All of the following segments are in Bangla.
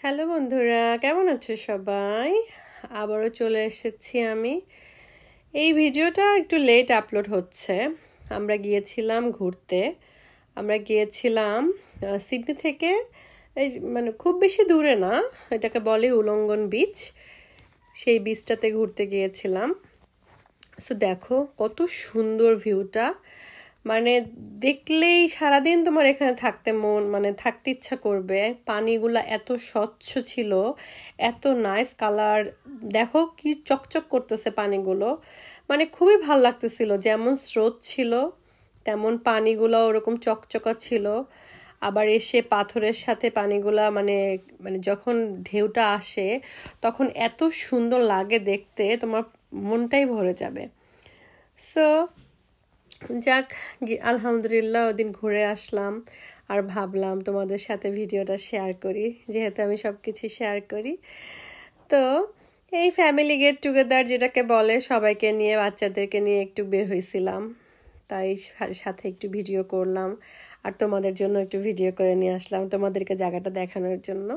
হ্যালো বন্ধুরা, কেমন আছো সবাই? আবারও চলে এসেছি আমি। এই ভিডিওটা একটু লেট আপলোড হচ্ছে। আমরা গিয়েছিলাম ঘুরতে। আমরা গিয়েছিলাম সিডনি থেকে, এই মানে খুব বেশি দূরে না, এটাকে বলে উলঙ্গন বিচ। সেই বিচটাতে ঘুরতে গিয়েছিলাম। সো দেখো কত সুন্দর ভিউটা, মানে দেখলেই সারাদিন তোমার এখানে থাকতে ইচ্ছা করবে। পানিগুলা এত স্বচ্ছ ছিল, এত নাইস কালার, দেখো কি চকচক করতেছে পানিগুলো, মানে খুবই ভালো লাগতেছিল। যেমন স্রোত ছিল তেমন পানিগুলো ওরকম চকচকা ছিল। আবার এসে পাথরের সাথে পানিগুলা মানে মানে যখন ঢেউটা আসে তখন এত সুন্দর লাগে দেখতে, তোমার মনটাই ভরে যাবে। সো যাক, আলহামদুলিল্লাহ ওদিন ঘুরে আসলাম। আর ভাবলাম তোমাদের সাথে ভিডিওটা শেয়ার করি, যেহেতু আমি সব কিছু শেয়ার করি। তো এই ফ্যামিলি গেট টুগেদার যেটাকে বলে, সবাইকে নিয়ে বাচ্চাদেরকে নিয়ে একটু বের হয়েছিলাম, তাই সাথে একটু ভিডিও করলাম আর তোমাদের জন্য একটু ভিডিও করে নিয়ে আসলাম তোমাদেরকে জায়গাটা দেখানোর জন্য।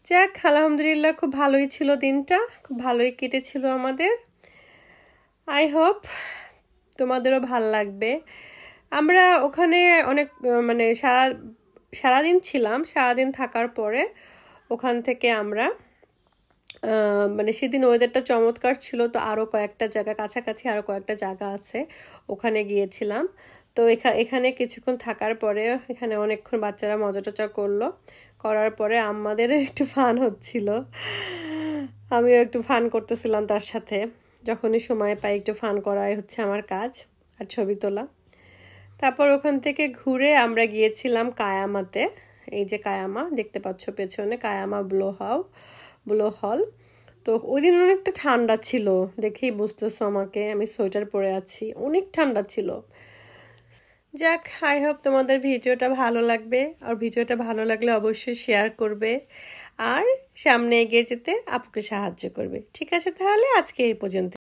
যাক, আলহামদুলিল্লাহ খুব ভালোই ছিল দিনটা, খুব ভালোই কেটেছিল আমাদের। আই হোপ তোমাদেরও ভাল লাগবে। আমরা ওখানে অনেক মানে সারাদিন ছিলাম। সারাদিন থাকার পরে ওখান থেকে আমরা মানে সেদিন ওয়েদারটা চমৎকার ছিল, তো আরও কয়েকটা জায়গা কাছাকাছি আরও কয়েকটা জায়গা আছে, ওখানে গিয়েছিলাম। তো এখানে কিছুক্ষণ থাকার পরে এখানে অনেকক্ষণ বাচ্চারা মজা টজা করার পরে আমাদের একটু ফান হচ্ছিল, আমিও একটু ফান করতেছিলাম তার সাথে। যখনই সময় পাই একটু ফান করাই হচ্ছে আমার কাজ, আর ছবি তোলা। তারপর ওখান থেকে ঘুরে আমরা গিয়েছিলাম কায়ামাতে। এই যে কায়ামা দেখতে পাচ্ছ পেছনে, কায়ামা ব্লো হল। তো ওই দিন অনেকটা ঠান্ডা ছিল, দেখেই বুঝতেছো আমাকে, আমি সোয়েটার পরে আছি, অনেক ঠান্ডা ছিল। যাক, আই হোপ তোমাদের ভিডিওটা ভালো লাগবে, আর ভিডিওটা ভালো লাগলে অবশ্যই শেয়ার করবে আর সামনে এগিয়ে যেতে আপুকে সাহায্য করবে। ঠিক আছে, তাহলে আজকে এই পর্যন্ত।